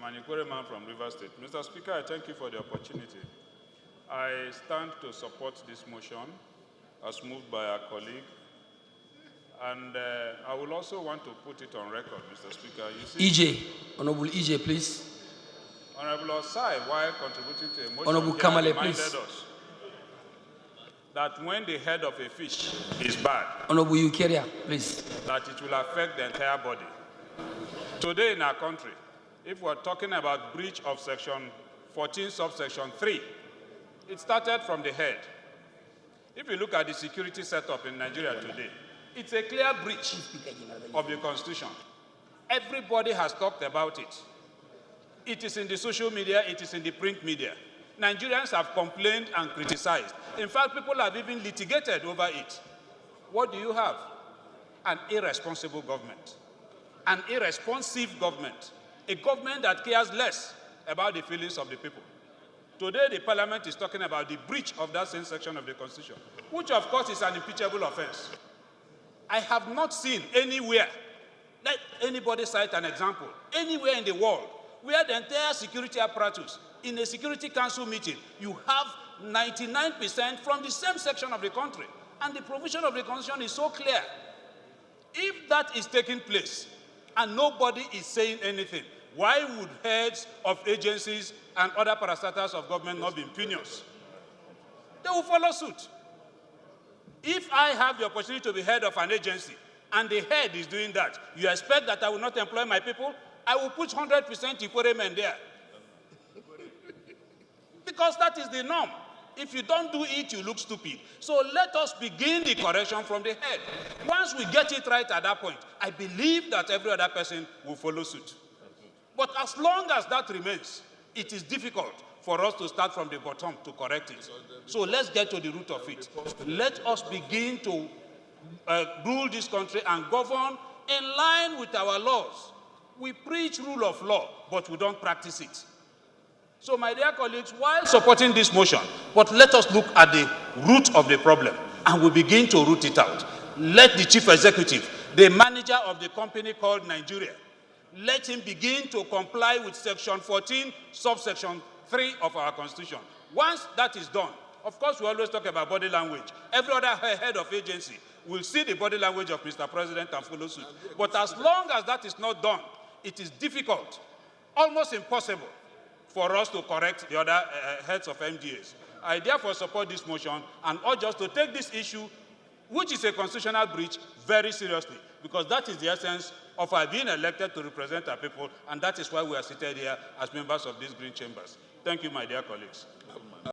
I'm an Ikwere man from Rivers State. Mr. Speaker, I thank you for the opportunity. I stand to support this motion as moved by our colleague. And I will also want to put it on record, Mr. Speaker. You see, Honorable EJ, please. Honorable Osai, while contributing to a motion, Honorable Kamale, reminded please. us that when the head of a fish is bad, Honorable Ukeria, please. that it will affect the entire body. Today in our country, if we're talking about breach of section 14, subsection 3, it started from the head. If you look at the security setup in Nigeria today, it's a clear breach of the Constitution. Everybody has talked about it. It is in the social media, it is in the print media. Nigerians have complained and criticized. In fact, people have even litigated over it. What do you have? An irresponsible government, an irresponsive government, a government that cares less about the feelings of the people. Today, the Parliament is talking about the breach of that same section of the Constitution, which of course is an impeachable offense. I have not seen anywhere, let anybody cite an example, anywhere in the world where the entire security apparatus in a Security Council meeting, you have 99% from the same section of the country. And the provision of the Constitution is so clear. If that is taking place and nobody is saying anything, why would heads of agencies and other parastatals of government not be impunious? They will follow suit. If I have the opportunity to be head of an agency and the head is doing that, you expect that I will not employ my people? I will put 100% Ikwere men there. Because that is the norm. If you don't do it, you look stupid. So let us begin the correction from the head. Once we get it right at that point, I believe that every other person will follow suit. But as long as that remains, it is difficult for us to start from the bottom to correct it. So let's get to the root of it. Let us begin to rule this country and govern in line with our laws. We preach rule of law, but we don't practice it. So, my dear colleagues, while supporting this motion, but let us look at the root of the problem and we begin to root it out. Let the chief executive, the manager of the company called Nigeria, let him begin to comply with section 14, subsection 3 of our Constitution. Once that is done, of course, we always talk about body language. Every other head of agency will see the body language of Mr. President and follow suit. But as long as that is not done, it is difficult, almost impossible, for us to correct the other heads of MDAs. I therefore support this motion and urge us to take this issue, which is a constitutional breach, very seriously, because that is the essence of our being elected to represent our people, and that is why we are seated here as members of these green chambers. Thank you, my dear colleagues.